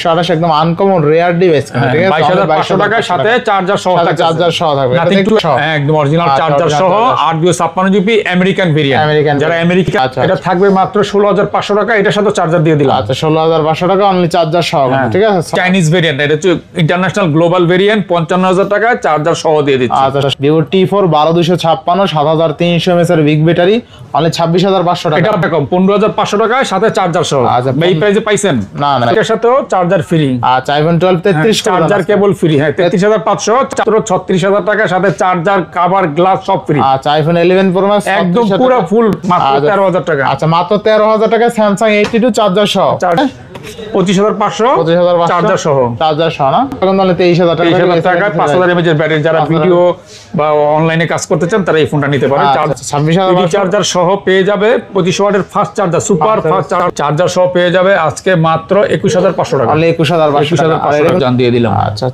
128 একদম uncommon rare device, ঠিক আছে 22,500 টাকার সাথে চার্জার সহ থাকবে, চার্জার সহ থাকবে একদম অরিজিনাল চার্জার সহ 8/56 জিবি আমেরিকান ভেরিয়েন্ট। যারা আমেরিকা, এটা থাকবে মাত্র 16,500 টাকা, এটার সাথে চার্জার দিয়ে দিলাম। আচ্ছা 16,500 টাকা অনলি চার্জার সহ, ঠিক আছে। চাইনিজ ভেরিয়েন্ট, এটা হচ্ছে ইন্টারন্যাশনাল গ্লোবাল ভেরিয়েন্ট, 55,000 টাকা চার্জার সহ দিয়ে দিচ্ছি। আচ্ছা Vivo T4 12256 7300 mAh এর বিগ ব্যাটারি অনলি 26,500 টাকা। এটা কম 15,500 টাকার সাথে চার্জার সহ। এই প্রাইসে পাইছেন না না, এর সাথেও চার্জার ফ্রি। আচ্ছা iPhone 12 33 চার্জার কেবল ফ্রি, হ্যাঁ 33,500, 36,000 টাকার সাথে চার্জার কভার গ্লাস সব ফ্রি। আচ্ছা iPhone 11 Pro Max একদম পুরো ফুল মাত্র 13,000 টাকা। আচ্ছা মাত্র 13,000 টাকা Samsung A82 চার্জার সহ 25,500 চার্জার সহ, চার্জার সহ না, এখন তাহলে 23,000 টাকা। 5,000 mAh এর ব্যাটারি। যারা ভিডিও বা অনলাইনে কাজ করতে চান তারা এই ফোনটা নিতে পারেন। 26,000 চার্জার সহ পেয়ে যাবে, 25 ওয়াটের fast charger, super fast charger সহ পেয়ে যাবে আজকে মাত্র 21,500 টাকা। 21,500 টাকা জান দিয়ে দিলাম। আচ্ছা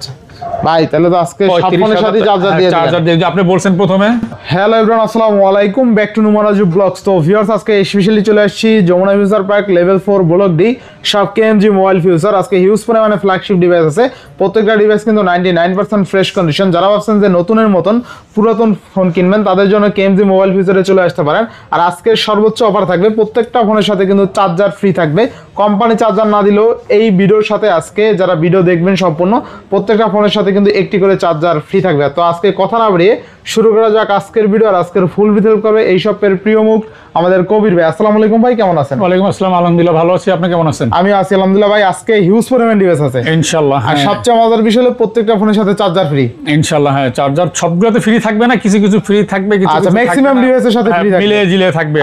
ভাই তাহলে তো আজকে সব ফোনের সাথে চার্জার দিয়ে আপনি বলছেন প্রথমে। হ্যালো এভরিওয়ান, আসসালামু আলাইকুম, ব্যাক টু নুমারাজু ব্লগস। তো ভিউয়ার্স আজকে স্পেশালি চলে আসছি Jamuna future park level 4 block D সব কেএমজি মোবাইল ফিউচার। আজকে হিউজ পরিমাণে ফ্ল্যাগশিপ ডিভাইস আছে, প্রত্যেকটা ডিভাইস কিন্তু 99% ফ্রেশ কন্ডিশন। যারা ভাবছেন যে নতুনের মতন পুরাতন ফোন কিনবেন তাদের জন্য কেএমজি মোবাইল ফিউচারে চলে আসতে পারেন। আর আজকে সর্বোচ্চ অফার থাকবে, প্রত্যেকটা ফোনের সাথে কিন্তু চার্জার ফ্রি থাকবে। কোম্পানি চার্জার না দিলেও এই ভিডিওর সাথে আজকে যারা ভিডিও দেখবেন সম্পূর্ণ প্রত্যেকটা ফোনের সাথে কিন্তু একটি করে চার্জার ফ্রি থাকবে। তো আজকে কথা না বাড়িয়ে শুরু করা যাক আজকের ভিডিও। আর আজকের ফুল ডিটেইল করবে এই সবের প্রিয় মুখ আমাদের কবির ভাই। আসসালামু আলাইকুম ভাই, কেমন আছেন? ওয়ালাইকুম আসসালাম, আলহামদুলিল্লাহ ভালো আছি, আপনি কেমন আছেন? আমি আছি আলহামদুলিল্লাহ ভাই। আজকে হিউজ পরিমাণ ডিভাইস আছে ইনশাআল্লাহ। আর সবচেয়ে মজার বিষয় হলো প্রত্যেকটা ফোনের সাথে চার্জার ফ্রি ইনশাআল্লাহ। হ্যাঁ চার্জার সবগুলোতে ফ্রি থাকবে না, কিছু কিছু ফ্রি থাকবে, কিছু আচ্ছা ম্যাক্সিমাম ডিভাইসের সাথে ফ্রি থাকবে, মিলে জিলে থাকবে।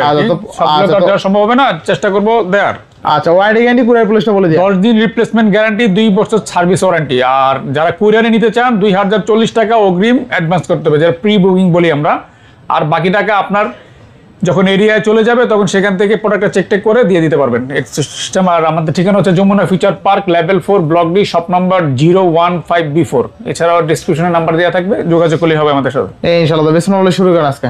সবগুলো তো দেওয়া সম্ভব হবে না, চেষ্টা করব দেওয়ার। আচ্ছা ওয়ারেন্টি গ্যারান্টি কুরিয়ার পুলিশটা বলে দিই। 10 দিন রিপ্লেসমেন্ট গ্যারান্টি, 2 বছর সার্ভিস ওয়ারেন্টি। আর যারা কুরিয়ারে নিতে চান 2040 টাকা অগ্রিম অ্যাডভান্স করতে হবে, যারা প্রি বুকিং বলি আমরা। আর বাকি টাকা আপনার যখন এরিয়ায় চলে যাবে তখন সেখান থেকে প্রোডাক্টটা চেক করে দিয়ে দিতে পারবেন। সিস্টেম। আর আমাদের ঠিকানা হচ্ছে Jamuna future park level 4 block D shop number 015B4। এছাড়াও ডেসক্রিপশনে নাম্বার দেওয়া থাকবে, যোগাযোগ করলেই হবে আমাদের সাথে ইনশাআল্লাহ। বেশ বলে শুরু করেন আজকে।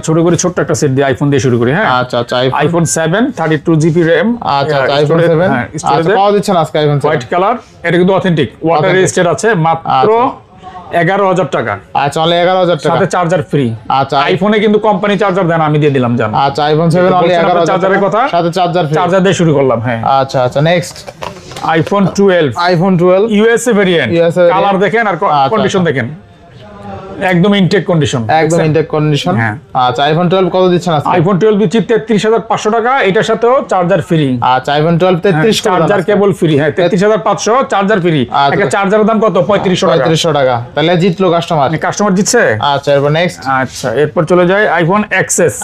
শুরু করি ছোট্ট একটা সেট দিয়ে, আইফোন দিয়ে শুরু করি। হ্যাঁ আচ্ছা আইফোন 7 32GB RAM। আচ্ছা আইফোন 7 আচ্ছা পাওয়া যাচ্ছে না আজকে আইফোন 7 হোয়াইট কালার। এটা কিন্তু অথেন্টিক ওয়াটার রেজিস্টার আছে, মাত্র 11,000 টাকা। আচ্ছা অনলি 11,000 টাকা সাথে চার্জার ফ্রি। আচ্ছা আইফোনে কিন্তু কোম্পানি চার্জার দেন, আমি দিয়ে দিলাম জান। আচ্ছা আইফোন 7 অনলি 11,000 চার্জারের কথা, সাথে চার্জার ফ্রি, চার্জার দিয়ে শুরু করলাম। হ্যাঁ আচ্ছা next iPhone 12 USA variant. Colour দেখেন আর কন্ডিশন দেখেন, একদম ইনটেক কন্ডিশন, একদম ইনটেক কন্ডিশন। আচ্ছা আইফোন 12 কত দিচ্ছেন আজকে? আইফোন 12 দিচ্ছি 33,500 টাকা, এটার সাথেও চার্জার ফ্রি। আচ্ছা আইফোন 12 33 চার্জার কেবল ফ্রি। হ্যাঁ 33,500 চার্জার ফ্রি। একটা চার্জারের দাম কত? 3500 টাকা। তাহলে জিতলো কাস্টমার জিতছে। আচ্ছা এরপর নেক্সট। আচ্ছা এরপর চলে যায় আইফোন এক্সএস।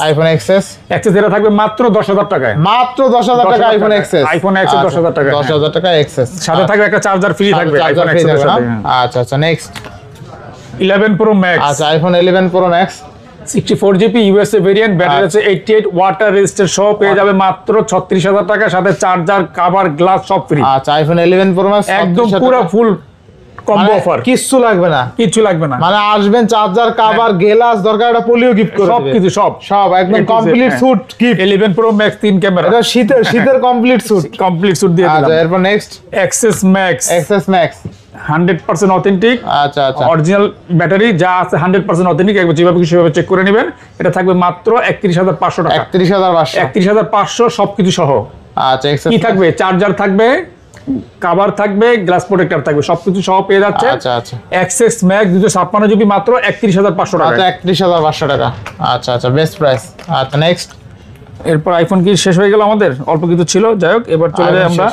এটা থাকবে মাত্র 10,000 টাকায়, মাত্র 10,000 টাকা আইফোন এক্সএস। 10,000 টাকা, 10,000 টাকা এক্সএস সাথে থাকবে একটা চার্জার ফ্রি থাকবে আইফোন এক্সএস এর সাথে। আচ্ছা নেক্সট 11 Pro Max। আচ্ছা iPhone 11 Pro Max 64GB USA variant, battery আছে 88 ওয়াটার রেজিস্টার সহ পেয়ে যাবে মাত্র 36,000 টাকা, সাথে চার্জার কভার গ্লাস সব ফ্রি। আচ্ছা আইফোন 11 Pro Max একদম পুরো ফুল কম্বো অফার, কিছু লাগবে না মানে আসবেন চার্জার কভার গ্লাস দরকার একটা পোলিও গিফট করে সব কিছু সব একদম complete sweet gift. 11 Pro Max 3 camera, এটা শীতের কমপ্লিট স্যুট দিয়ে দিলাম। আচ্ছা এরপর নেক্সট এক্সএস ম্যাক্স 100% অথেন্টিক। আচ্ছা অরিজিনাল ব্যাটারি যা আছে 100% অথেন্টিক, একবার যেভাবে সেভাবে চেক করে নেবেন। এটা থাকবে মাত্র 31,500 টাকা। 31,500 সবকিছু সহ। আচ্ছা কি থাকবে? চার্জার থাকবে, কভার থাকবে, গ্লাস প্রোটেক্টর থাকবে, সবকিছু সহ পেয়ে যাচ্ছে। আচ্ছা এক্সএস ম্যাক্স 256GB মাত্র 31,500 টাকা। আচ্ছা 31,500 টাকা। আচ্ছা বেস্ট প্রাইস। আচ্ছা নেক্সট। এরপর আইফোন কি শেষ হয়ে গেল আমাদের? অল্প কিছু ছিল, যাই হোক এবার চলে যাই আমরা।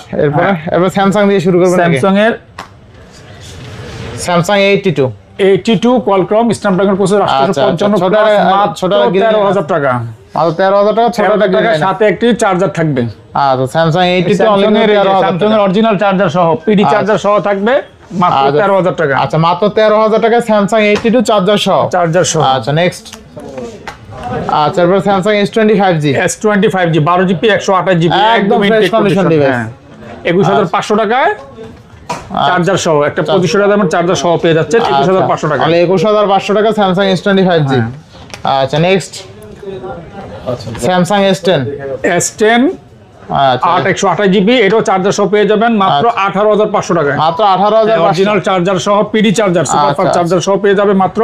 এরপর স্যামসাং দিয়ে শুরু করব। স্যামসাং এর 82 কোয়ালকম স্ন্যাপড্রাগন প্রসেসর 855 ছোট 13,000 টাকা। মাত্র 13,000 টাকা, ছোট টাকা, সাথে একটি চার্জার থাকবে। আচ্ছা স্যামসাং 82 স্যামসাং এর অরিজিনাল চার্জার সহ, পিডি চার্জার সহ থাকবে মাত্র 13,000 টাকা। আচ্ছা মাত্র 13,000 টাকা স্যামসাং 82 চার্জার সহ। আচ্ছা নেক্সট। আচ্ছা এরপর স্যামসাং S25G 12GB 128GB একদম ফ্রেশ কন্ডিশন ডিভাইস। 21,500 টাকায় চার্জার সহ, একটা 2500 টাকা দামের চার্জার সহ পেয়ে যাচ্ছে 21,500 টাকা। তাহলে 21,500 টাকা স্যামসাং S25G। আচ্ছা নেক্সট স্যামসাং S10 আচ্ছা 8 128 জিবি, এটাও চার্জার সহ পেয়ে যাবেন মাত্র 18,500 টাকায়। মাত্র 18,500 অরিজিনাল চার্জার সহ PD charger super fast charger সহ পেয়ে যাবে মাত্র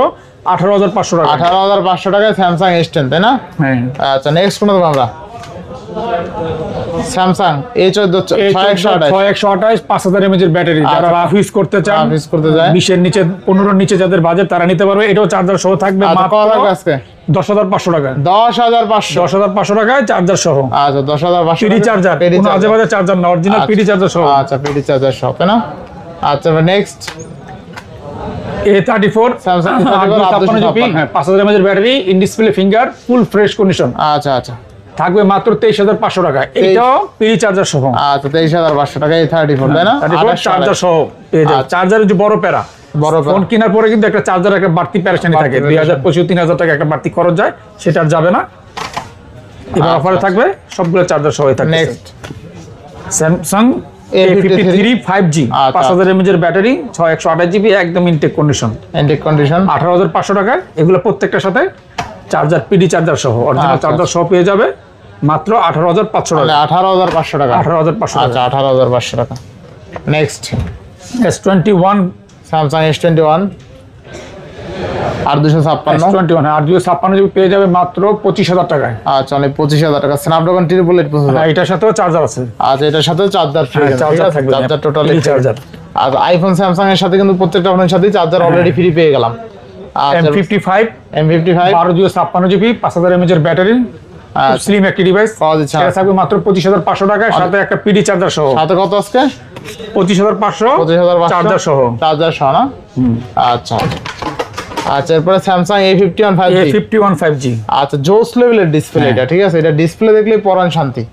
18,500 টাকা। 18,500 টাকায় স্যামসাং S10 তাই না? হ্যাঁ। আচ্ছা নেক্সট কোন দেবো আমরা? স্যামসাং A14 6128 5000 mAh এর ব্যাটারি, যারা রাফ ইউজ করতে চান, রাফ ইউজ করতে যায় 20 এর নিচে 15 এর নিচে যাদের বাজেট তারা নিতে পারবে। এটাও চার্জার সহ থাকবে মাত্র আজকে 10,500 টাকা। 10,500 10,500 টাকায় চার্জার সহ। আচ্ছা 10,500 পিডি চার্জার, কোনো আজে বাজে চার্জার না, অরিজিনাল পিডি চার্জার সহ। আচ্ছা পিডি চার্জার সহ তাই না? আচ্ছা next A34 Samsung A54 GB, হ্যাঁ 5000 mAh এর battery, in display finger, full fresh condition, আচ্ছা আচ্ছা থাকবে মাত্র 23,500 টাকা। এটাও পিডি চার্জার সহ। আচ্ছা 23,500 টাকা A34 তাই না? চার্জার সহ পেয়ে যাবে। চার্জারের যে বড় প্যারা, বড় ফোন কেনার পরে কিন্তু একটা চার্জার একটা বাড়তি প্যারেশানি থাকে, 2,000-3,000 টাকা একটা বাড়তি খরচ যায়, সেটা আর যাবে না। এবার অফারে থাকবে সবগুলো চার্জার সহই থাকবে। Next Samsung A53 5G, 5000 mAh এর ব্যাটারি, 128 জিবি, একদম ইনটেক কন্ডিশন, 18,500 টাকায়। এগুলো প্রত্যেকটার সাথে চার্জার পিডি চার্জার সহ, অরিজিনাল চার্জার সহ পেয়ে যাবে মাত্র 18,500 টাকা। 18,500 টাকা 18,500 আচ্ছা 18,500 টাকা। নেক্সট S21 স্যামসাং S21 আর 256 S21 আর 256 জিবি পেয়ে যাবে মাত্র 25,000 টাকায়। আচ্ছা অনলি 25,000 টাকা। স্ন্যাপড্রাগন 888 প্রসেসর, হ্যাঁ এটার সাথেও চার্জার আছে। আচ্ছা এটার সাথে চার্জার ফ্রি, চার্জার থাকবে, চার্জার টোটালি চার্জার। আর আইফোন স্যামসাং এর সাথে কিন্তু প্রত্যেকটা ফোনের সাথে চার্জার অলরেডি ফ্রি পেয়ে গেলাম। আচ্ছা M55 M55 12 জিবি, 5000 mAh এর ব্যাটারি, স্লিম একটি ডিভাইস, পাওয়া যাচ্ছে। এটা থাকবে মাত্র 25,500 টাকায়, সাথে একটা পিডি চার্জার সহ। সাথে কত আজকে? 25,500 চার্জার সহ, চার্জার সহ না? আচ্ছা আচ্ছা এরপরে Samsung A51 5G, A51 5G, আচ্ছা জোস লেভেলের ডিসপ্লে এটা, ঠিক আছে? এটা ডিসপ্লে দেখলে পরাণ শান্তি।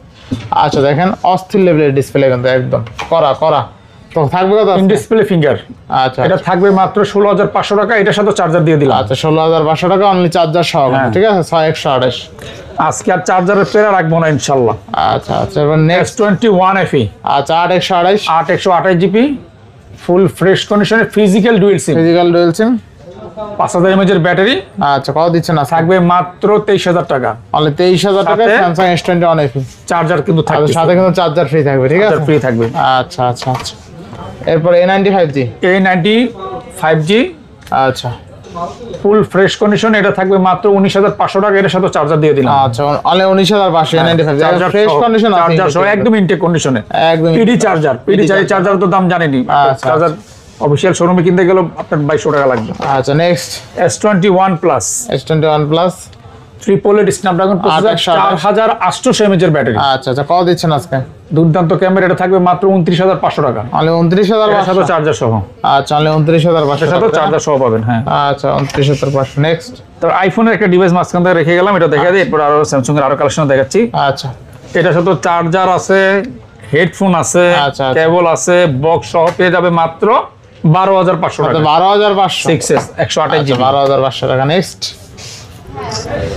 আচ্ছা দেখেন অস্থির লেভেলের ডিসপ্লে কিন্তু একদম করা করা। তো থাকবে কত? ইন ডিসপ্লে ফিঙ্গার, আচ্ছা এটা থাকবে মাত্র 16,500 টাকা, এটার সাথে চার্জার দিয়ে দিলাম। আচ্ছা 16,500 টাকা অনলি চার্জার সহ, ঠিক আছে? 6128। আজকে আর চার্জারের পেরা রাখবো না ইনশাআল্লাহ। আচ্ছা আচ্ছা এবার নেক্সট S21 FE, আচ্ছা 8128 128 জিবি, ফুল ফ্রেশ কন্ডিশনে, ফিজিক্যাল ডুয়েল সিম, ফিজিক্যাল ডুয়েল সিম, 5000 mAh এর ব্যাটারি, আচ্ছা কত দিচ্ছেন? থাকবে মাত্র 23,000 টাকা। অনলি 23,000 টাকা স্যামসাং S21 FE। চার্জার কিন্তু থাকবে, সাথে কিন্তু চার্জার ফ্রি থাকবে, ঠিক আছে? ফ্রি থাকবে। আচ্ছা আচ্ছা আচ্ছা এরপর A95G, A95G, আচ্ছা ফুল ফ্রেশ কন্ডিশন, এটা থাকবে মাত্র 19,500 টাকা, এর সাথে চার্জার দিয়ে দিলাম। আচ্ছা অনলি 19,500 A95 ফ্রেশ কন্ডিশন আছে, চার্জার সহ একদম ইনটেক কন্ডিশনে, একদম পিডি চার্জার। পিডি চার্জার তো দাম জানেনই, চার্জার অফিশিয়াল শোরুমে কিনতে গেলে আপনার 2,200 টাকা লাগবে। আচ্ছা next S21 plus, S21 plus triple eight Snapdragon processor, 4800 mAh এর ব্যাটারি। আচ্ছা আচ্ছা কত দিচ্ছেন আজকে? দুর্দান্ত ক্যামেরা, এটা থাকবে মাত্র 29,500 টাকা, অনলি 29,500 সাথে চার্জার সহ। আচ্ছা অনলি 29,500 সাথে চার্জার সহ পাবেন, হ্যাঁ। আচ্ছা 29,500। নেক্সট তো আইফোনের একটা ডিভাইস মাঝখান থেকে রেখে গেলাম, এটা দেখা দিই, এরপর আরো স্যামসাং এর আরো কালেকশন দেখাচ্ছি। আচ্ছা এটার সাথে চার্জার আছে, হেডফোন আছে, আচ্ছা, আচ্ছা। কেবল আছে, বক্স সহ পেয়ে যাবে মাত্র 12,500 টাকা। 12,500 6S 128 জিবি, 12,500 টাকা। নেক্সট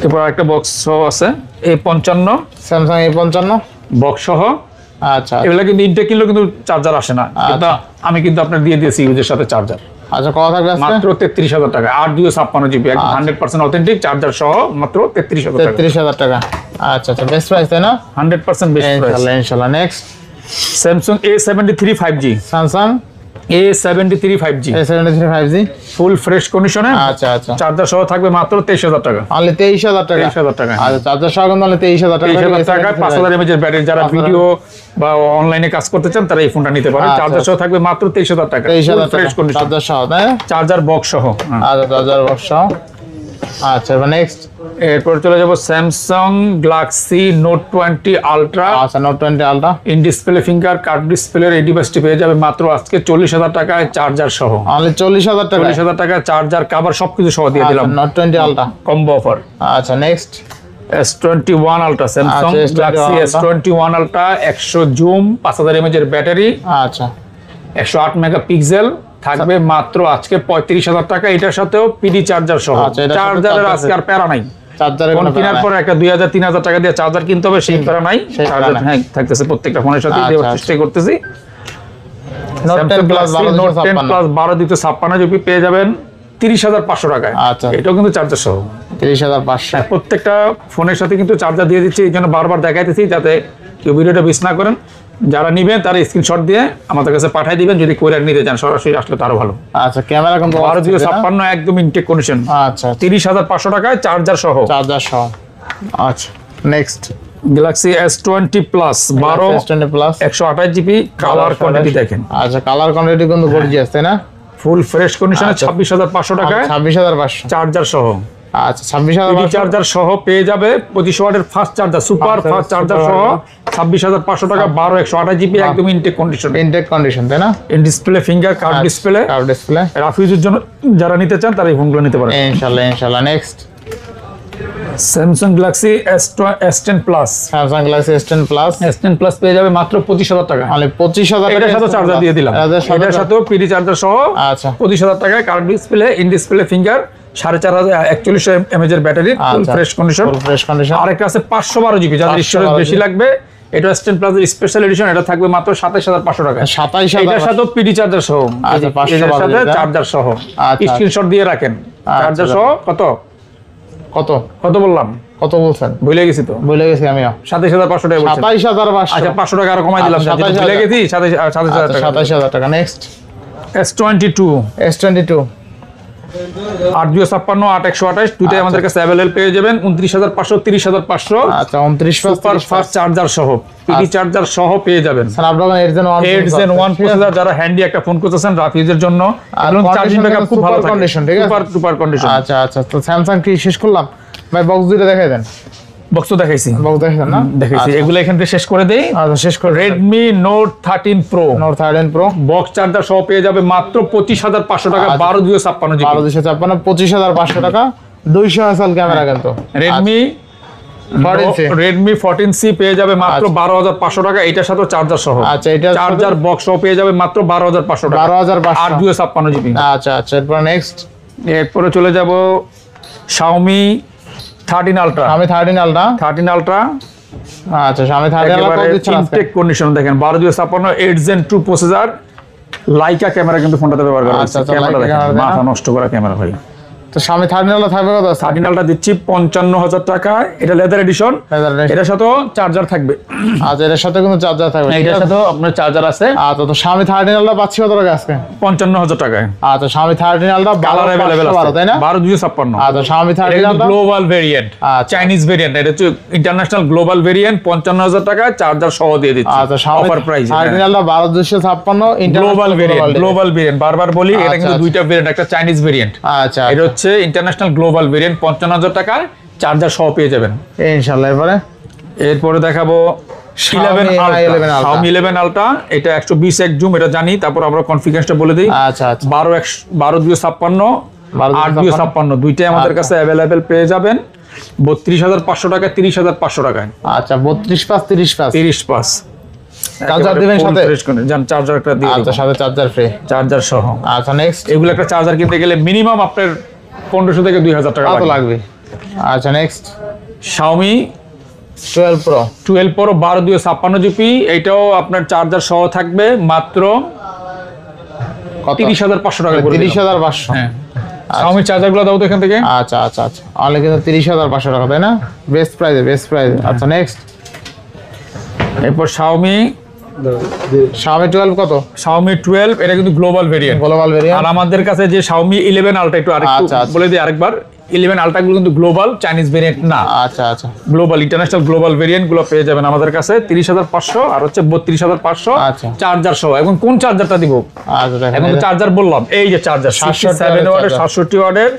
এরপর একটা বক্স সহ আছে A55, স্যামসাং A55 বক্স সহ। আচ্ছা এগুলা কিন্তু ইনটেক কিনলেও কিন্তু চার্জার আসে না, কিন্তু আমি কিন্তু আপনার দিয়ে দিয়েছি ইউজের সাথে চার্জার, আচ্ছা কত থাকবে আজকে? মাত্র 33,000 টাকা, 8 জিবি, একদম 100% অথেন্টিক চার্জার সহ মাত্র 33,000 টাকা। 33,000 টাকা। আচ্ছা আচ্ছা বেস্ট প্রাইস তাই না? 100% বেস্ট প্রাইস। ইনশাআল্লাহ ইনশাআল্লাহ। Next Samsung A73 5G, Samsung A73 5G, A73 5G full fresh কন্ডিশনে, আচ্ছা আচ্ছা চার্জার সহ থাকবে মাত্র 23,000 টাকা। অনলি 23,000 টাকা। 23,000 টাকা। আচ্ছা চার্জার সহ কিন্তু অনলি 23,000 টাকা। 23,000 টাকা 5000 mAh এর ব্যাটারি, যারা ভিডিও বা অনলাইনে কাজ করতে চান তারা এই ফোনটা নিতে পারেন। আচ্ছা, চার্জার সহ থাকবে মাত্র 23,000 টাকা, 23,000 ফ্রেশ টাকা কন্ডিশন, চার্জার সহ তাই না? চার্জার বক্স সহ। আচ্ছা চার্জার বক্স সহ। আচ্ছা এবার নেক্সট এরপর চলে যাব স্যামসাং গ্যালাক্সি নোট 20 আলট্রা, আচ্ছা note 20 ultra, in display finger curve ডিসপ্লের এই ডিভাইসটি পেয়ে যাবে মাত্র আজকে 40,000 টাকায়, চার্জার সহ। অনলি 40,000 টাকা। 40,000 টাকা চার্জার, কভার সবকিছু সহ দিয়ে দিলাম, নোট 20 আলট্রা কম্বো অফার। আচ্ছা নেক্সট S21 আলট্রা, স্যামসাং আচ্ছা, S21 Galaxy S21 ultra, 100 zoom, 5000 mAh এর ব্যাটারি, আচ্ছা 108 মেগাপিক্সেল, থাকবে মাত্র আজকে 35,000 টাকা, এটার সাথেও পিডি চার্জার সহ। আচ্ছা, এটার সাথে চার্জারের চার্জার আজকে আর প্যারা নাই, চার্জারে ফোন কোনো কেনার পরে একটা 2,000-3,000 টাকা দিয়ে চার্জার কিনতে হবে, সেই প্যারা নাই। সেই প্যারা চার্জার নাই। হ্যাঁ থাকতেছে প্রত্যেকটা ফোনের সাথে, আচ্ছা, দেওয়ার আচ্ছা। চেষ্টা করতেছি। Note 10 plus 12 note 10 plus 12 256 GB পেয়ে যাবেন 30,500 টাকায়। আচ্ছা। এটাও কিন্তু চার্জার সহ। 30,500। প্রত্যেকটা ফোনের সাথে কিন্তু চার্জার দিয়ে দিচ্ছি, এই জন্য বারবার দেখাইতেছি যাতে কেউ ভিডিওটা মিস না করেন। যারা নিবেন তারা স্ক্রিনশট দিয়ে আমাদের কাছে পাঠিয়ে দিবেন, যদি কোরিয়ার নিতে চান সরাসরি আসলে তারও ভালো। আচ্ছা, ক্যামেরা কিন্তু 1256 একদম ইনটেক কন্ডিশন। আচ্ছা, 30,500 টাকায় চার্জার সহ। আচ্ছা, next Galaxy S20 plus 12 S20 plus 128 GB. Colour quantity দেখেন। আচ্ছা, কালার কোয়ান্টিটি কিন্তু গর্জিয়াস, তাই না? ফুল ফ্রেশ কন্ডিশনে 26,500 টাকায় 26,500 চার্জার সহ। আচ্ছা, 26,500 চার্জার সহ পেয়ে যাবে 25 ওয়াটের fast charger, super fast charger সহ 26,500 টাকা। 12 128 জিবি একদম ইনটেক কন্ডিশন, তাই না? In display finger curve display. রাফিউজের জন্য যারা নিতে চান তারা এই ফোনগুলো নিতে পারেন ইনশাআল্লাহ। Next Samsung Galaxy S10 plus. Samsung Galaxy S10 plus পেয়ে যাবে মাত্র 25,000 টাকা। মানে 25,000 টাকা। এটার সাথে চার্জার দিয়ে দিলাম, এটার সাথেও পিডি চার্জার সহ। আচ্ছা, 25,000 টাকায় curve display, in display finger, 4,541 mAh এর ব্যাটারি, ফুল ফ্রেশ কন্ডিশন। আরেকটা আছে 512 জিবি, যাদের স্টোরেজ বেশি লাগবে। এটা S10 প্লাস এর স্পেশাল এডিশন, এটা থাকবে মাত্র 27,500 টাকা। 27,000 এটার সাথেও পিডি চার্জার সহ। আচ্ছা, 512 এটার সাথে চার্জার সহ। স্ক্রিনশট দিয়ে রাখেন। চার্জার সহ কত বললাম? কত বলছেন? ভুলে গেছি তো, ভুলে গেছি আমিও। 27,500 টাকা বলছেন। 27,500। আচ্ছা, 500 টাকা আরো কমাই দিলাম, ভুলে গেছি। 27,000 টাকা। নেক্সট S22 8/256 8/128 দুইটাই আমাদের কাছে अवेलेबल পেয়ে যাবেন। 29,500 30,500। আচ্ছা, 29 সুপার ফাস্ট চার্জার সহ, পিডি চার্জার সহ পেয়ে যাবেন। স্ন্যাপড্রাগন 8 Gen 1 প্রসেসর, যারা হ্যান্ডি একটা ফোন করতেছেন রাফিউজের জন্য, এবং চার্জিং ব্যাকআপ খুব ভালো থাকে, সুপার কন্ডিশন। আচ্ছা, তো স্যামসাং কি শেষ করলাম ভাই? বক্স দুটো দেখাই দেন। বক্স তো দেখাইছি, বক্স দেখাইছেন না? দেখাইছি। এগুলো এখান থেকে শেষ করে দেই। আচ্ছা, শেষ করে। Redmi Note 13 Pro box charger সহ পেয়ে যাবে মাত্র 25,500 টাকা। 12/256 জিবি। 12/256 25,500 টাকা। 200 মেগাপিক্সেল ক্যামেরা কিন্তু। Redmi 14C পেয়ে যাবে মাত্র 12,500 টাকা। এটার সাথে চার্জার সহ। আচ্ছা, এটা চার্জার বক্স সহ পেয়ে যাবে মাত্র 12,500 টাকা। 12,500 8/256 জিবি। আচ্ছা, এরপর নেক্সট। এরপরে চলে যাব Xiaomi 13 Ultra। আমি 13 Ultra। আচ্ছা, Xiaomi 13 Ultra কত দিচ্ছেন আজকে? ইনটেক কন্ডিশন দেখেন, 12/256 8 Gen 2 প্রসেসর, লাইকা ক্যামেরা কিন্তু ফোনটাতে ব্যবহার করা হচ্ছে। ক্যামেরা দেখেন, মাথা নষ্ট করা ক্যামেরা ভাই। তো Xiaomi 13 Ultra থাকবে কত? 13 Ultra দিচ্ছি 55,000 টাকা। এটা লেদার এডিশন, এটার সাথেও চার্জার থাকবে। আচ্ছা, এর সাথে কোনো চার্জার থাকবে? এটার সাথেও আপনার চার্জার আছে। আচ্ছা, তো Xiaomi 13 Ultra পাচ্ছি কত টাকা আজকে? 55,000 টাকায়। আচ্ছা, Xiaomi 13 Ultra কালার अवेलेबल আছে, তাই না? 12/256। আচ্ছা, Xiaomi 13 Ultra global variant, Chinese variant. এটা হচ্ছে ইন্টারন্যাশনাল গ্লোবাল ভেরিয়েন্ট, 55,000 টাকা চার্জার সহ দিয়ে দিচ্ছি। আচ্ছা, Xiaomi offer price 13 Ultra 12/256 global variant, বারবার বলি এটা কিন্তু দুইটা ভেরিয়েন্ট, একটা চাইনিজ ভেরিয়েন্ট। আচ্ছা, এটা হচ্ছে ইন্টারন্যাশনাল গ্লোবাল ভেরিয়েন্ট, 55,000 টাকায় চার্জার সহ পেয়ে যাবেন ইনশাআল্লাহ। এরপরে দেখাবো 11 Ultra। Xiaomi 11 Ultra, এটা 120x জুম, এটা জানি। তারপর আমরা কনফিগারেশনটা বলে দিই। আচ্ছা, 12/256 8/256 দুইটাই আমাদের কাছে अवेलेबल পেয়ে যাবেন 32,500 টাকা 30,500 টাকায়। আচ্ছা, 32/5 30/5 চার্জার দিবেন সাথে? চার্জার একটা দিয়ে আচ্ছা, সাথে চার্জার ফ্রি, চার্জার সহ। আচ্ছা, নেক্সট। এগুলো একটা চার্জার কিনতে গেলে মিনিমাম আপনার 1500 থেকে 2,000 টাকা লাগবে। আচ্ছা, নেক্সট। Xiaomi 12 Pro 12/256 জিবি, এটাও আপনার চার্জার সহ থাকবে মাত্র 30,500 টাকা। 30,500। হ্যাঁ, Xiaomi চার্জারগুলো দাও তো এখান থেকে। আচ্ছা, অনলি কিন্তু 30,500 টাকা, তাই না? বেস্ট প্রাইসে। আচ্ছা, নেক্সট। এরপর Xiaomi 12 কত? Xiaomi 12, এটা কিন্তু গ্লোবাল ভেরিয়েন্ট। আর আমাদের কাছে যে Xiaomi 11 Ultra, একটু আরেকটু বলে দিই আরেকবার, 11 Ultra গুলো কিন্তু গ্লোবাল, চাইনিজ ভেরিয়েন্ট না। আচ্ছা, গ্লোবাল ইন্টারন্যাশনাল গ্লোবাল ভেরিয়েন্ট গুলো পেয়ে যাবেন আমাদের কাছে 30,500 আর হচ্ছে 32,500 চার্জার সহ। এখন কোন চার্জারটা দিব? আচ্ছা, এখন চার্জার বললাম, এই যে চার্জার 7 ওয়াটের 67 ওয়াটের।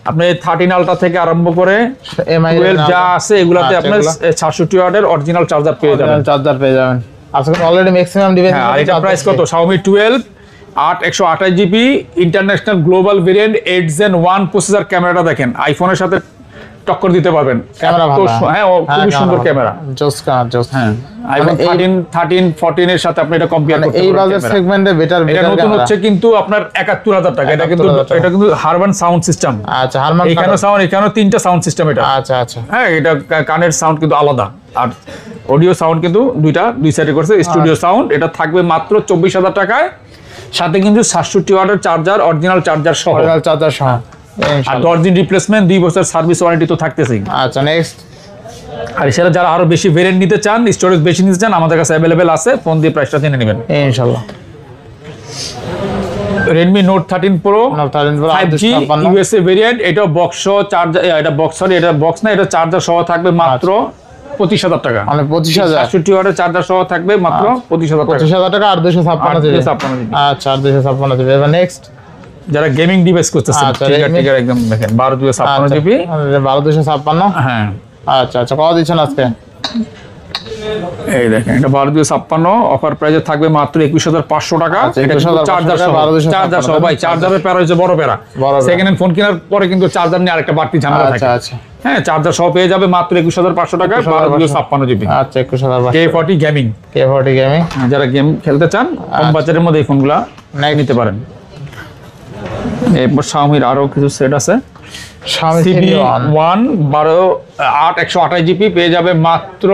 আপনি 13 Ultra থেকে আরম্ভ করে 12 যা আছে এগুলাতে আপনার 67 ওয়াটের অরিজিনাল চার্জার পেয়ে যাবেন। আজকে অলরেডি ম্যাক্সিমাম ডিভাইস। আর এটা প্রাইস কত? Xiaomi 12 128 GB international global variant 8 Gen 1 processor. ক্যামেরাটা দেখেন, আইফোনের সাথে টক্কর দিতে পারবেন। ক্যামেরা ভালো, হ্যাঁ, খুব সুন্দর ক্যামেরা। হ্যাঁ, আইফোন 13 14 এর সাথে আপনি এটা কম্পেয়ার করতে পারেন। এই বাজেট সেগমেন্টে বেটার এটা নতুন হচ্ছে কিন্তু আপনার 71,000 টাকা। এটা কিন্তু হারমান সাউন্ড সিস্টেম। আচ্ছা, হারমান এখানেও 3টা সাউন্ড সিস্টেম এটা। আচ্ছা, হ্যাঁ, এটা কানের সাউন্ড কিন্তু আলাদা, আর অডিও সাউন্ড কিন্তু দুই সাইডে করছে স্টুডিও সাউন্ড। এটা থাকবে মাত্র 24,000 টাকায়, সাথে কিন্তু 67 ওয়াটের চার্জার, অরিজিনাল চার্জার সহ। আর 10 দিন রিপ্লেসমেন্ট, 2 বছর সার্ভিস ওয়ারেন্টি তো থাকতেছেই। আচ্ছা নেক্সট। আর এছাড়া যারা আরো বেশি ভেরিয়েন্ট নিতে চান, স্টোরেজ বেশি নিতে চান, আমাদের কাছে অ্যাভেলেবেল আছে, ফোন দিয়ে প্রাইসটা জেনে নেবেন ইনশাআল্লাহ। Redmi Note 13 Pro 5G 856 USA variant, এটা বক্স চার্জার, এটা বক্স, সরি এটা বক্স না, এটা চার্জার সহ থাকবে মাত্র 25,000 টাকা। মানে 25,000 65 ওয়াটের চার্জার সহ থাকবে মাত্র 25,000 টাকা। 25,000 টাকা আর 256 জিবি। 256 জিবি। আচ্ছা, আর 256 জিবি। এবার নেক্সট, যারা গেমিং ডিভাইস করতেছেন, আচ্ছা, ঠিক একদম দেখেন 12,256 জিবি। 12,256। হ্যাঁ আচ্ছা আচ্ছা, কত দিচ্ছেন আজকে? এই দেখেন, এটা 12,256 অফার প্রাইসে থাকবে মাত্র 21,500 টাকা। আচ্ছা, এটা 21,500 চার্জার সহ, 12,256 চার্জার সহ ভাই, চার্জারের প্যারা হচ্ছে বড় প্যারা। সেকেন্ড হ্যান্ড ফোন কেনার পরে কিন্তু চার্জার নিয়ে আরেকটা বাড়তি ঝামেলা থাকে। আচ্ছা আচ্ছা, হ্যাঁ, চার্জার সহ পেয়ে যাবে মাত্র 21,500 টাকা, 12,256 জিবি। আচ্ছা 21,500। K40 গেমিং, K40 গেমিং, যারা গেম খেলতে চান কম বাজারের মধ্যে এই ফোনগুলা নিতে পারেন। এরপর Xiaomi আরো কিছু সেট আছে। Xiaomi CB1 128 জিবি পেয়ে যাবে মাত্র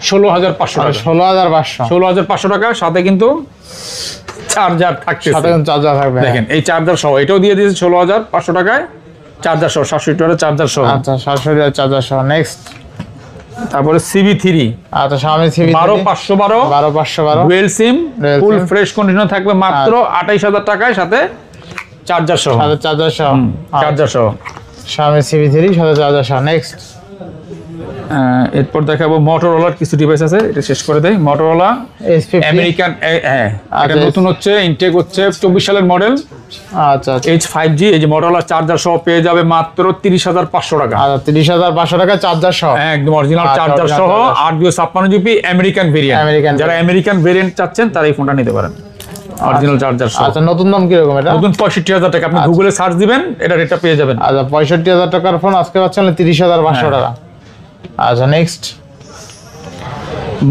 16,500 টাকা। 16,500। 16,500 টাকা, সাথে কিন্তু চার্জার থাকছে, সাথে চার্জার থাকবে। দেখেন এই চার্জার সহ, এটাও দিয়ে দিয়েছে 16,500 টাকায়, চার্জার সহ 67 ওয়াটের চার্জার সহ। আচ্ছা, 67 চার্জার সহ। নেক্সট, তারপরে CB3, আচ্ছা Xiaomi CB3 12512 12512 ডুয়েল সিম, Dual ফুল SIM। ফ্রেশ কন্ডিশন থাকবে মাত্র 28,000 টাকায়, সাথে চার্জার সহ। সাথে চার্জার সহ। চার্জার সহ Xiaomi CB3 সাথে চার্জার সহ। নেক্সট, এরপর দেখাবো মোটরোলার কিছু ডিভাইস আছে, এটা শেষ করে দেই। Motorola S50। আমেরিকান, হ্যাঁ এটা নতুন হচ্ছে, ইনটেক হচ্ছে 24 সালের মডেল, আচ্ছা আচ্ছা, H5G। এই যে মোটরোলা চার্জার সহ পেয়ে যাবে মাত্র 30,500 টাকা। আচ্ছা 30,500 টাকা চার্জার সহ। হ্যাঁ, একদম অরিজিনাল আচ্ছা, চার্জার original সহ, charger। 856 GB American variant. American যারা আমেরিকান ভেরিয়েন্ট চাচ্ছেন তারা এই ফোনটা নিতে পারেন, অরিজিনাল চার্জার সহ। আচ্ছা, নতুন দাম কি রকম এটা? নতুন 65,000 টাকা, আপনি গুগলে সার্চ দিবেন, এটা রেটটা পেয়ে যাবেন। আচ্ছা, 65,000 টাকার ফোন আজকে পাচ্ছেন 30,500 টাকা। আচ্ছা next,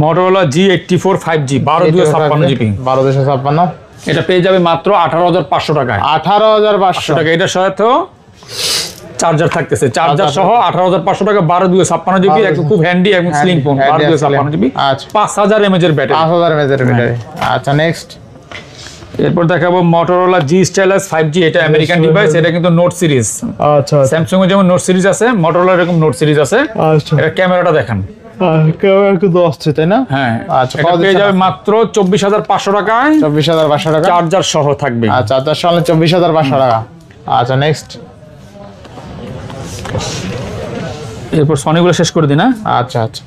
Motorola G84 5G 12,256 GB 12,256। এটা পেয়ে যাবে মাত্র 18,500 টাকায়। 18,500 টাকা, এটার সাথেও চার্জার থাকতেছে, চার্জার সহ 18,500 টাকা, 12,256 জিবি, একদম খুব হ্যান্ডি এবং স্লিম ফোন, 12,256 জিবি, আচ্ছা 5000 mAh এর ব্যাটারি। 5000 mAh এর ব্যাটারি। আচ্ছা নেক্সট, এরপর দেখাবো মোটরোলা G Stylus 5G, এটা আমেরিকান ডিভাইস, এটা কিন্তু নোট সিরিজ। আচ্ছা স্যামসাং এর যেমন নোট সিরিজ আছে, মোটরোলা এরকম নোট সিরিজ আছে। আচ্ছা, এটা ক্যামেরাটা দেখেন, ক্যামেরা কিন্তু আসছে তাই না? হ্যাঁ আচ্ছা, এটা পেয়ে যাবে মাত্র 24,500 টাকায়, 24,500 টাকা চার্জার সহ থাকবে। আচ্ছা, চার্জার সহ 24,500 টাকা। আচ্ছা নেক্সট, এরপর সনিগুলো শেষ করে দিই না। আচ্ছা আচ্ছা,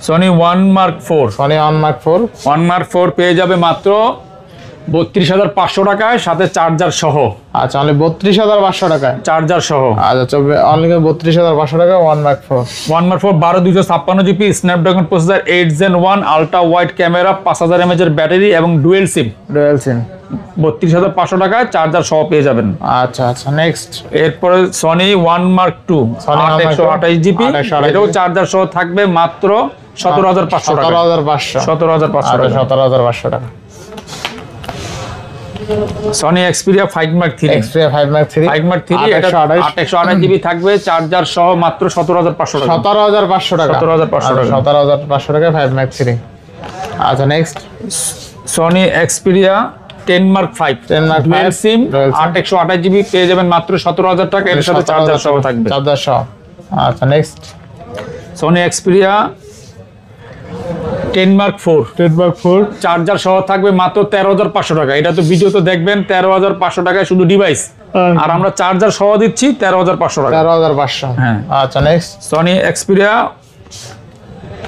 Sony 1 Mark 4 Sony 1 Mark 4 1 Mark 4 পেয়ে যাবে মাত্র 32,500 টাকায়, সাথে চার্জার সহ। আচ্ছা, অনলি 32,500 টাকায় চার্জার সহ। আচ্ছা, অনলি 32,500 টাকা 1 Mark 4। 1 Mark 4 12,256 GB, Snapdragon processor 8 Gen 1, ultra wide camera, 5000 mAh এর ব্যাটারি এবং ডুয়েল সিম। Dual SIM. 32,500 টাকায় চার্জার সহ পেয়ে যাবেন। আচ্ছা আচ্ছা, নেক্সট, এরপরে Sony 1 Mark 2 Sony 1 Mark 2 128 GB, 128 এটাও চার্জার সহ থাকবে মাত্র 17,500 টাকা। 17,500। 17,500 আচ্ছা, টাকা। 17,500 টাকা। Sony Xperia 5 Mark 3 Xperia 5 Mark 3 5 Mark 3 এটা 828 জিবি থাকবে, চার্জার সহ মাত্র 17,500 টাকা। 17,500 টাকা। 17,500 টাকা। 17,500 টাকা 5 Mark 3। আচ্ছা next, Sony Xperia 10 Mark 5 10 Mark 5 dual SIM, Dual SIM। 828 GB পেয়ে যাবেন মাত্র 17,000 টাকা, এর সাথে চার্জার সহ থাকবে। চার্জার সহ। আচ্ছা next, Sony Xperia 10 Mark 4 10 Mark 4 charger সহ থাকবে মাত্র 13,500 টাকা। এটা তো ভিডিও তো দেখবেন 13,500 টাকায় শুধু ডিভাইস, আর আমরা চার্জার সহ দিচ্ছি 13,500 টাকা। 13,500। হ্যাঁ। আচ্ছা next, Sony Xperia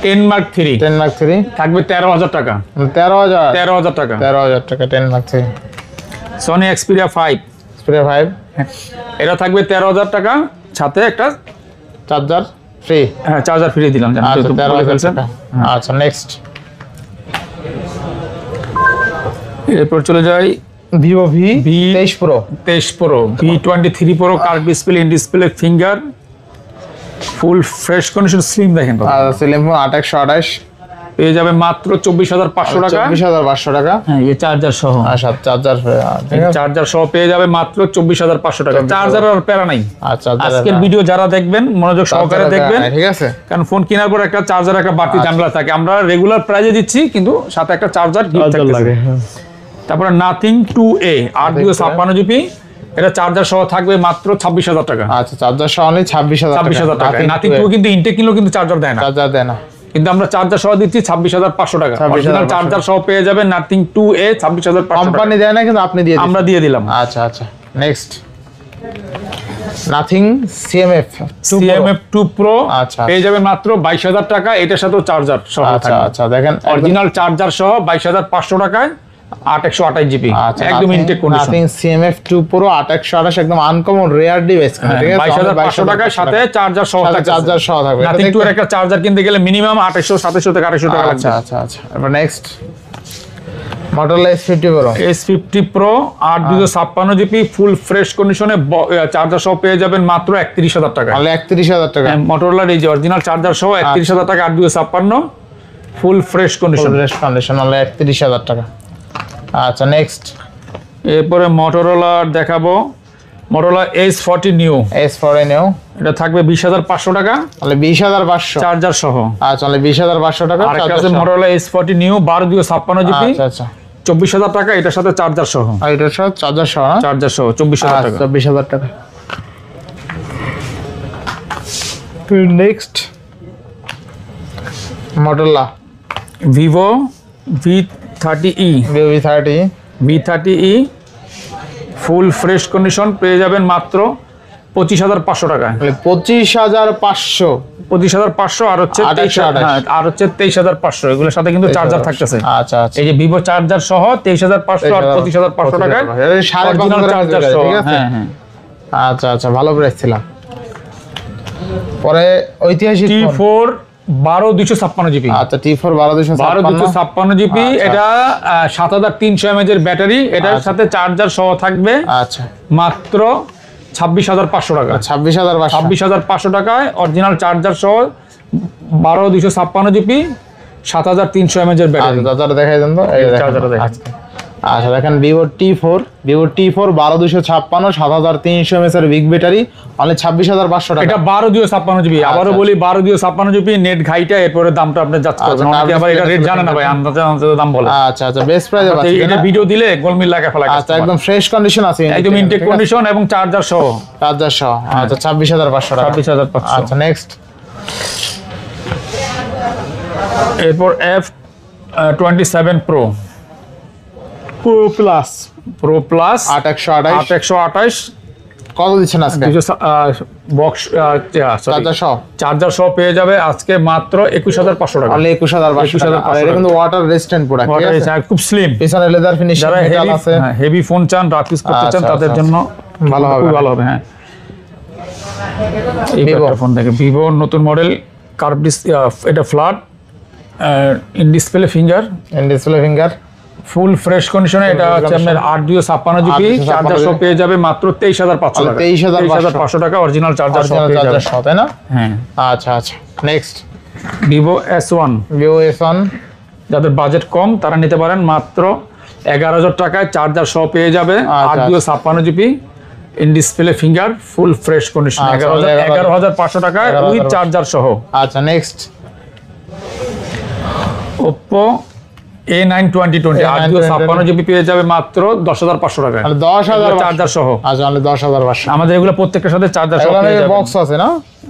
10 Mark 3 10 Mark 3 থাকবে 13,000 টাকা। 13,000 13,000 টাকা। 13,000 টাকা 10 Mark 3। সনি Xperia 5 Xperia 5 এটা থাকবে 13,000 টাকা, সাথে একটা চার্জার ফ্রি। হ্যাঁ চার্জার ফ্রি দিলাম, জানেন আচ্ছা, তো বলে 13,000 ফেলছেন। টাকা। আচ্ছা নেক্সট, এরপর চলে যাই Vivo V23 Pro 23 Pro V23 Pro, curve display, in display, finger, full fresh condition, slim দেখেন কত। আর সিলিং 828 পেয়ে যাবে মাত্র 24,500 টাকা। 24,500 টাকা। হ্যাঁ এই চার্জার সহ, আচ্ছা, চার্জার ঠিক আছে। চার্জার সহ পেয়ে যাবে মাত্র 24,500 টাকা। চার্জার আর প্যারা নাই। আচ্ছা, আজকের ভিডিও যারা দেখবেন মনোযোগ সহকারে দেখবেন, ঠিক আছে। কারণ ফোন কেনার পর একটা চার্জার একটা বাড়তি ঝামেলা থাকে। আমরা রেগুলার প্রাইজে দিচ্ছি, কিন্তু সাথে একটা চার্জার গিফট থাকে। তারপরে নাথিং 2A 8 256 জিবি এটা চার্জার সহ থাকবে মাত্র 26,000 টাকা। আচ্ছা, চার্জার সহ অনলি 26,000 টাকা। নাথিং 2 কিন্তু ইনটেক কিনলেও কিন্তু চার্জার দেয় না, চার্জার দেয় না, কিন্তু আমরা চার্জার সহ দিচ্ছি 26,500 টাকা। 26,500 অরিজিনাল চার্জার সহ পেয়ে যাবেন নাথিং 2A 26,500 টাকা। কোম্পানি দেয় না কিন্তু আপনি দিয়ে দিন, আমরা দিয়ে দিলাম। আচ্ছা আচ্ছা, নেক্সট নাথিং CMF 2 Pro আচ্ছা পেয়ে যাবেন মাত্র 22,000 টাকা, এটার সাথে চার্জার সহ আচ্ছা থাকবে। আচ্ছা, দেখেন অরিজিনাল চার্জার সহ 22,500 টাকায় 828 জিবি, একদম intact condition. Nothing CMF 2 Pro 828 একদম আনকমন রেয়ার ডিভাইস, ঠিক আছে? 22,500 টাকার সাথে চার্জার সহ থাকবে। চার্জার সহ থাকবে। নাথিং 2 এর একটা চার্জার কিনতে গেলে মিনিমাম 2800 থেকে 250 টাকা লাগবে। আচ্ছা আচ্ছা আচ্ছা, এবার next Motorola S50 Pro S50 Pro 8 GB full fresh কন্ডিশনে চার্জার সহ পেয়ে যাবেন মাত্র 31,000 টাকা। তাহলে 31,000 টাকা। Motorola এই যে অরিজিনাল চার্জার সহ 31,000 টাকা 8 full fresh condition. Fresh condition হলো 31,000 টাকা। আচ্ছা, নেক্সট এরপরে Motorola দেখাবো, Motorola S40 Neo। S40 Neo এটা থাকবে 20,500 টাকা, তাহলে 20,500 চার্জার সহ। আচ্ছা, তাহলে 20,500 টাকা। আর একটা আছে Motorola S40 Neo 12 জিবি আচ্ছা আচ্ছা, 24,000 টাকা, এটার সাথে চার্জার সহ। আর এটার সাথে চার্জার সহ, চার্জার সহ 24,000 টাকা। 24,000 টাকা। Next Motorola Vivo V30e V30e full fresh condition পেয়ে যাবেন মাত্র 25,500 টাকা। 25,500 25,500 আর হচ্ছে 23,500, এগুলোর সাথে কিন্তু চার্জার থাকতেছে। আচ্ছা আচ্ছা, এই যে ভিভো চার্জার সহ 23,500 আর 25,500 টাকায় অরিজিনাল চার্জার সহ। হ্যাঁ হ্যাঁ, আচ্ছা আচ্ছা, ভালো প্রাইস ছিল। পরে ঐতিহাসিক T4 12 জিবি। আচ্ছা, T4 12 জিবি, এটা 7,300 mAh এর ব্যাটারি, এটার সাথে চার্জার সহ থাকবে আচ্ছা মাত্র 26,500 টাকা। 26,500 টাকায় অরিজিনাল চার্জার সহ 12 জিবি 7,300 mAh এর ব্যাটারি। চার্জার দেখাই দেন তো, এই চার্জারটা দেখেন। আচ্ছা, দেখেন Vivo T4 12 7,300 mAh এর বিগ ব্যাটারি, অনলি 26,500 টাকা। এটা 12 জিবি। আবারও বলি 12 জিবি নেট ঘাইটা, এরপরে দামটা আপনি যাচ্ছে করবেন, অনেকে আবার এটা রেট জানে না ভাই, আন্দাজে দাম বলে। আচ্ছা আচ্ছা, বেস্ট প্রাইসে পাচ্ছেন। এটা ভিডিও দিলে গোলমিল লাগা ফেলা। আচ্ছা, একদম ফ্রেশ কন্ডিশন আছে, একদম ইনটেক কন্ডিশন এবং চার্জার সহ। চার্জার সহ, আচ্ছা 26,500 টাকা। 26,500। আচ্ছা, নেক্সট এরপর F27 Pro plus Pro Plus 828 কত দিচ্ছেন আজকে? বক্স চার্জার সহ, চার্জার সহ পেয়ে যাবে আজকে মাত্র 21,500 টাকা। তাহলে 21,500 টাকা। আর এটা কিন্তু ওয়াটার রেজিস্ট্যান্ট প্রোডাক্ট, ঠিক আছে? খুব স্লিম, পিছনে লেদার ফিনিশিং যারা আছে, হেভি ফোন চান, রাফ ইউজ করতে চান, তাদের জন্য ভালো হবে, খুব ভালো হবে। হ্যাঁ, এই একটা ফোন দেখে Vivo নতুন মডেল কার্ভ এটা flat in display finger, full fresh কন্ডিশনে। এটা হচ্ছে আপনার 8 জিবি, চার্জার সহ পেয়ে যাবে মাত্র 23,500 টাকা। 23,500 টাকা অরিজিনাল চার্জার সহ পেয়ে যাবে, তাই না? হ্যাঁ। আচ্ছা আচ্ছা, নেক্সট Vivo S1 যাদের বাজেট কম তারা নিতে পারেন, মাত্র 11,000 টাকায় চার্জার সহ পেয়ে যাবে 8 GB in display finger full fresh condition, 11,500 টাকায় উইথ চার্জার সহ। আচ্ছা, নেক্সট Oppo A9 2020 8 জিবি পেয়ে যাবে মাত্র 10,500 টাকায়, 10,000 চার্জার সহ। আচ্ছা, 10,500। আমাদের এগুলো প্রত্যেকটার সাথে চার্জার সহ পেয়ে যাবেন। বক্স আছে না?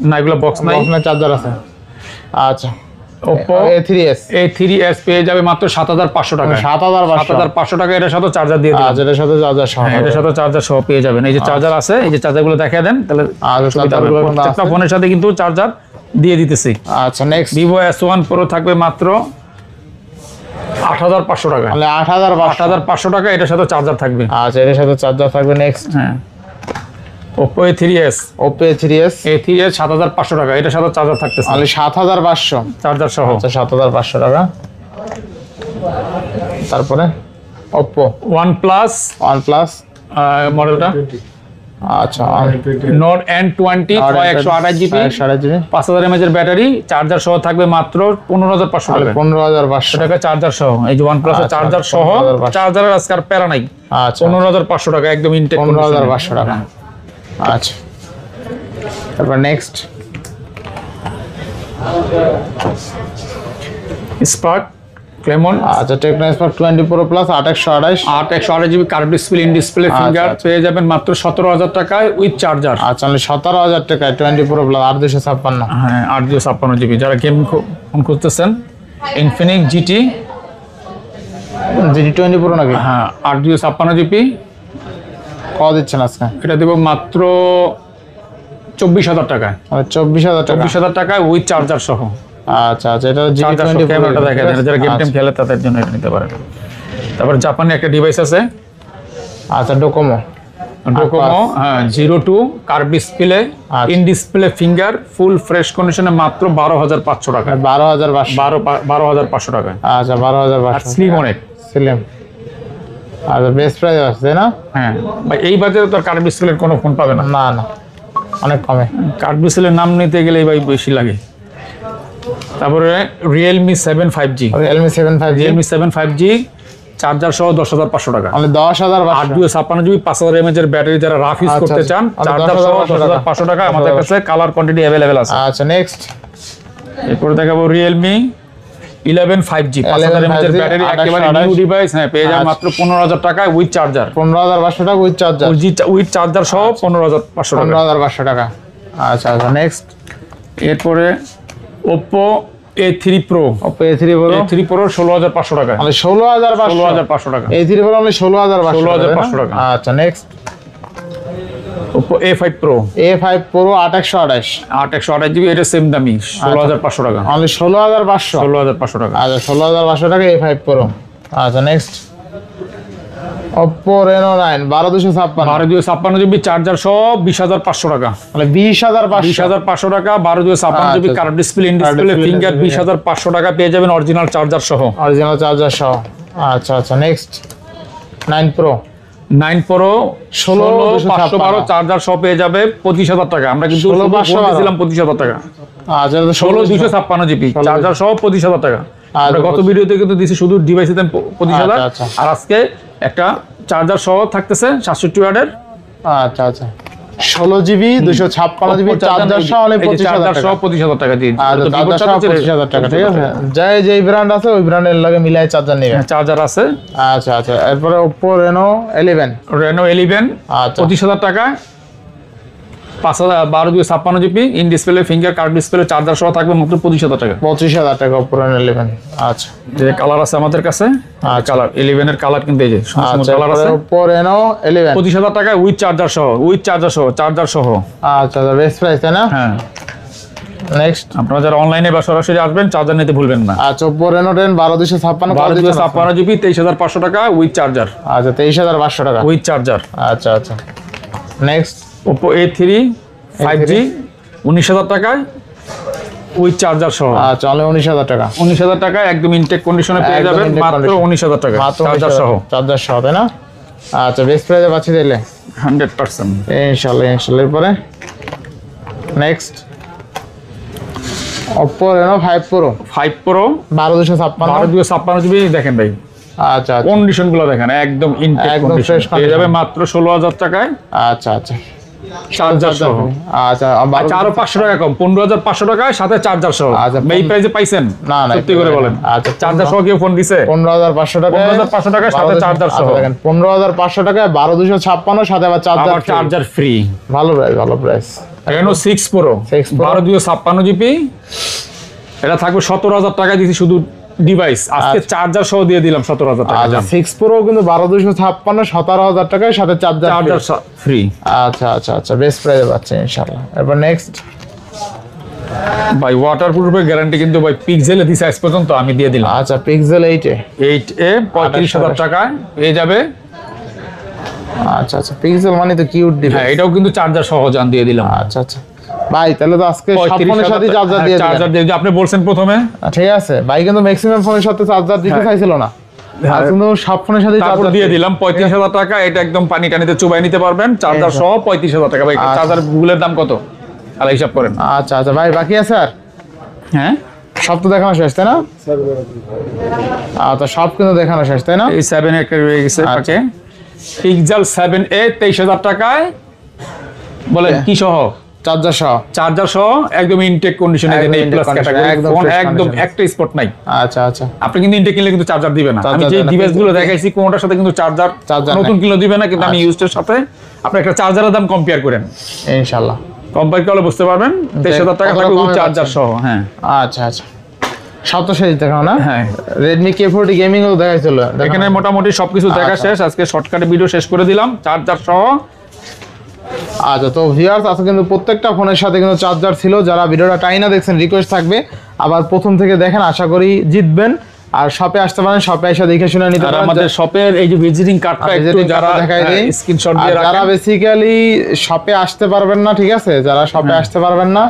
না, এগুলো বক্স নাই, চার্জার আছে। আচ্ছা, Oppo A3s পেয়ে যাবে মাত্র 7,500 টাকা। 7,500 টাকা, এটার সাথে চার্জার দিয়ে দিলাম। এটার সাথে চার্জার সহ, এটার সাথে চার্জার সহ পেয়ে যাবেন। এই যে চার্জার আছে, এই যে চার্জারগুলো দেখিয়ে দেন, তাহলে প্রত্যেকটা ফোনের সাথে কিন্তু চার্জার দিয়ে দিতেছি। আচ্ছা, নেক্সট Vivo S1 Pro থাকবে মাত্র 8,500 টাকা। 8,500 টাকা, এটার সাথে চার্জার থাকবে। আচ্ছা, এটার সাথে চার্জার থাকবে। নেক্সট হ্যাঁ, Oppo A3s 7,500 টাকা, এটার সাথে চার্জার থাকতেছে। 7,500 চার্জার সহ। আচ্ছা, 7,500 টাকা। তারপরে Oppo OnePlus মডেলটা, আচ্ছা, Nord N20 128 জিবি 5,000 mAh এর ব্যাটারি, চার্জার সহ থাকবে মাত্র 15,500 টাকা। 15,500 টাকা চার্জার সহ। এই যে OnePlus এর চার্জার সহ, চার্জারের আজকে আর প্যারা নাই। আচ্ছা, 15,500 টাকা, একদম ইনটেক 15,500 টাকা। আচ্ছা, তারপর নেক্সট Spark ক্লেমন। আচ্ছা Tecno Spark 20 pro plus 8128 8128 GB curve display, in display finger পেয়ে যাবেন মাত্র 17000 টাকায় উইথ চার্জার। আচ্ছা 17000 টাকায় 20 প্রো প্লাস 8256। হ্যাঁ 8256 জিবি। যারা গেম ফোন খুঁজতেছেন, ইনফিনিক্স জিটি 20 প্রো নাকি? হ্যাঁ 8256 জিবি। কত দিচ্ছেন আজকে? এটা দেব মাত্র 24000 টাকায়। 24000 টাকা, 24000 টাকায় উইথ চার্জার সহ। আচ্ছা আচ্ছা এটা চার্জার সহ ক্যামেরাটা দেখেন, যারা গেম টেম খেলে তাদের জন্য এটা নিতে পারেন। তারপর জাপানি একটা ডিভাইস আছে, আচ্ছা ডোকোমো হ্যাঁ 02 curve display, in display finger, full fresh কন্ডিশনে মাত্র 12500 টাকা। 12500 টাকা। আচ্ছা 12500। স্লিম অনেক স্লিম। আচ্ছা বেস্ট প্রাইস আছে তাই না? হ্যাঁ ভাই এই বাজারে তো আর কার্ভ ডিসপ্লের কোনো ফোন পাবে না। না না অনেক কমে। কার্ভ ডিসপ্লের নাম নিতে গেলেই ভাই বেশি লাগে। তারপরে Realme 7 5G, Realme 7 5G charger সহ 10500 টাকা। মানে 10500। 856 জিবি 5000 mAh এর ব্যাটারি, যারা রাফ ইউজ করতে চান, চার্জার সহ 10500 টাকা। আমাদের কাছে কালার কোয়ান্টিটি अवेलेबल আছে। আচ্ছা নেক্সট এরপর দেখাবো রিয়েলমি 11 5G 5000 mAh এর ব্যাটারি, একেবারে নিউ ডিভাইস। হ্যাঁ পেয়ে যাবেন মাত্র 15000 টাকায় উইথ চার্জার। 15500 টাকা উইথ চার্জার। উইথ চার্জার সহ 15500 টাকা। 15500 টাকা। আচ্ছা আচ্ছা নেক্সট। এরপরে Oppo A3 Pro, Oppo A3 Pro 16500 টাকা। মানে 16500 টাকা। A3 Pro মানে 16500 টাকা। আচ্ছা next. Oppo A5 Pro, A5 Pro 8128 GB, এটা সেম দামি 16500 টাকা। মানে 16500 টাকা। আচ্ছা 16500 টাকা A5 Pro। আচ্ছা next. Oppo Reno 9 12256 GB charger সহ 20500 টাকা। মানে 20500 20500 টাকা। 12256 GB curve display, in display finger, 20500 টাকা পেয়ে যাবেন অরিজিনাল চার্জার সহ। আচ্ছা আচ্ছা নেক্সট। 9 Pro 16512 চার্জার সহ পেয়ে যাবে 25000 টাকা। আমরা কিন্তু 16500 দিলাম 25000 টাকা। আচ্ছা 16256 জিবি চার্জার সহ 25000 টাকা। আমরা গত ভিডিওতে কিন্তু দিছি শুধু ডিভাইসে দেন 25000, আর আজকে একটা চার্জার সহ থাকতেছে 67 ওয়াটের। আচ্ছা আচ্ছা 16 জিবি 256 জিবি চার্জার সহ 25000 টাকা দিয়ে। চার্জার সহ 25000 টাকা, ঠিক আছে। যেই ব্র্যান্ড আছে ওই ব্র্যান্ডের লাগে মিলাই চার্জার নেবে। চার্জার আছে। আচ্ছা আচ্ছা এরপরে Oppo Reno 11 আচ্ছা 25000 টাকা। 12256 GB, in display finger, curve display, charger সহ থাকবে মাত্র 25000 টাকা। 25000 টাকা Oppo Reno 11। আচ্ছা যে কালার আছে আমাদের কাছে, কালার 11 এর কালার কিন্তু এই যে কালার আছে। Oppo Reno 11 25000 টাকা উইথ চার্জার সহ। আচ্ছা বেস্ট প্রাইস তাই না? হ্যাঁ নেক্সট। আপনারা যারা অনলাইনে বা সরাসরি আসবেন চার্জার নিতে ভুলবেন না। আচ্ছা Oppo Reno 10 12256 জিবি 23500 টাকা উইথ চার্জার। আচ্ছা 23500 টাকা উইথ চার্জার। আচ্ছা আচ্ছা নেক্সট। Oppo A3 5G 19000 টাকায় উইথ চার্জার সহ। আচ্ছা 19000 টাকা। 19000 টাকা একদম ইনটেক কন্ডিশনে পেয়ে যাবেন মাত্র 19000 টাকা চার্জার সহ। চার্জার সহ তাই না? আচ্ছা বেস্ট প্রাইসে পাচ্ছি দিলে 100%। ইনশাআল্লাহ এরপরে next. Oppo Reno 5 Pro 12256 GB দেখেন ভাই। আচ্ছা কন্ডিশন গুলো দেখেন একদম ইনটেক কন্ডিশন পেয়ে যাবে মাত্র 16000 টাকায়। আচ্ছা আচ্ছা চার্জার সহ। আচ্ছা আরো 500 টাকা কম, 15500 টাকায় সাথে চার্জার সহ। এই প্রাইসে পাইছেন? না না সত্যি করে বলেন। আচ্ছা চার্জার সহ কেউ ফোন দিছে? 15500 টাকা। 15500 টাকায় সাথে চার্জার সহ। দেখেন 15500 টাকায় 12256 সাথে আবার চার্জার ফ্রি। ভালো প্রাইস। Reno 6 Pro 12256 জিবি, এটা থাকবে 17000 টাকা দিছি শুধু ডিভাইস। আজকে চার্জার সহ দিয়ে দিলাম 17000 টাকা। আচ্ছা 6 Pro কিন্তু 12256 17000 টাকায় সাথে চার্জার ফ্রি। আচ্ছা আচ্ছা আচ্ছা বেস্ট প্রাইসে পাচ্ছেন ইনশাআল্লাহ। এরপর নেক্সট। ভাই ওয়াটারপ্রুফের গ্যারান্টি কিন্তু ভাই পিক্সেলে দিছে আজ পর্যন্ত, আমি দিয়ে দিলাম। আচ্ছা Pixel 8A 35000 টাকায় পেয়ে যাবে। আচ্ছা আচ্ছা Pixel মানে তো কিউট ডিভাইস। হ্যাঁ এটাও কিন্তু চার্জার সহ জান দিয়ে দিলাম। আচ্ছা আচ্ছা ভাই তাহলে তো আজকে সব ফোনের সাথে চার্জার দিয়ে দিবেন। চার্জার দিয়ে আপনি বলছেন প্রথমে। ঠিক আছে ভাই, কিন্তু ম্যাক্সিমাম ফোনের সাথে চার্জার দিতে চাইছিল না, আর কিন্তু সব ফোনের সাথে চার্জার দিয়ে দিলাম 35000 টাকা। এটা একদম পানি টানিতে চুবাই নিতে পারবেন, চার্জার সহ 35000 টাকা। ভাই চার্জার গুগলের দাম কত আলা হিসাব করেন। আচ্ছা আচ্ছা ভাই বাকি আছে আর? হ্যাঁ সব তো দেখানো শেষ তাই না? আচ্ছা সব কিন্তু দেখানো শেষ তাই না? এই 7 একটা রয়ে গেছে পাকে। Pixel 7a 23000 টাকায় বলে কি সহ চার্জার সহ। চার্জার সহ একদম ইনটেক কন্ডিশনে একদম এই intake প্লাস condition, ক্যাটাগরি একদম ফোন, fresh একদম condition। একটা স্পট নাই। আচ্ছা আচ্ছা। আপনি কিন্তু ইনটেক কিনলে কিন্তু চার্জার দিবে না। আমি চার্জার যে দেবে না, ডিভাইস গুলো কিন্তু- দেখাইছি কোনটার সাথে কিন্তু চার্জার চার্জার নতুন নাই। কিলো দিবে না, কিন্তু আমি ইউজড সাথে আপনি একটা চার্জারের দাম কম্পেয়ার করেন, ইনশাআল্লাহ কম্পেয়ার করলে বুঝতে পারবেন 23,000 টাকা কতটা থাকবে কমে চার্জার পাচ্ছেন? সহ। হ্যাঁ আচ্ছা আচ্ছা। 27 দেখাও না? হ্যাঁ, Redmi K40 গেমিং ও দেখাইছিল। এখানে মোটামুটি সবকিছু দেখা আচ্ছা। শেষ। আজকে শর্টকাটে ভিডিও শেষ করে দিলাম চার্জার সহ। আচ্ছা, তো ভিউয়ার্স আজকে কিন্তু প্রত্যেকটা ফোনের সাথে কিন্তু চার্জার ছিল। যারা ভিডিওটা টাইনা দেখছেন রিকোয়েস্ট থাকবে আবার প্রথম থেকে দেখেন, আশা করি জিতবেন। আর শপে আসতে পারেন, শপে এসে দেখে শুনে নিতে আর পারেন। আমাদের শপের এই যে ভিজিটিং কার্ডটা একটু visiting যারা cardটা দেখাই দিই। স্ক্রিনশট আর দিয়ে যারা রাখেন। বেসিক্যালি শপে আসতে পারবেন না, ঠিক আছে, যারা শপে আসতে পারবেন না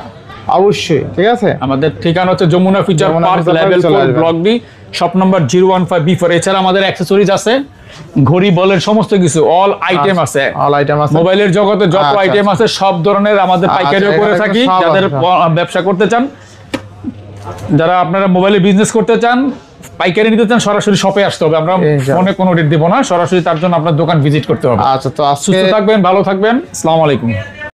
অবশ্যই, ঠিক আছে, আমাদের ঠিকানা হচ্ছে Jamuna future Jamuna park future park level চলে 4 আসবেন। Block D shop number 015B4। এছাড়া আমাদের অ্যাকসেসরিজ আছে, ঘড়ি বলের সমস্ত কিছু অল আইটেম আছে। অল আইটেম আছে। মোবাইলের জগতে যত আচ্ছা, আইটেম আছে সব ধরনের আমাদের পাইকারিও আচ্ছা, করে এখানে থাকি। সব যাদের আছে। ব্যবসা করতে চান, যারা আপনারা মোবাইলে বিজনেস করতে চান, পাইকারি নিতে চান, সরাসরি শপে আসতে হবে। আমরা ইনশাআল্লাহ। ফোনে কোনো রেট দেব না, সরাসরি তার জন্য আপনার দোকান ভিজিট করতে হবে। আচ্ছা, তো আজকে সুস্থ থাকবেন, ভালো থাকবেন, আসসালামু আলাইকুম।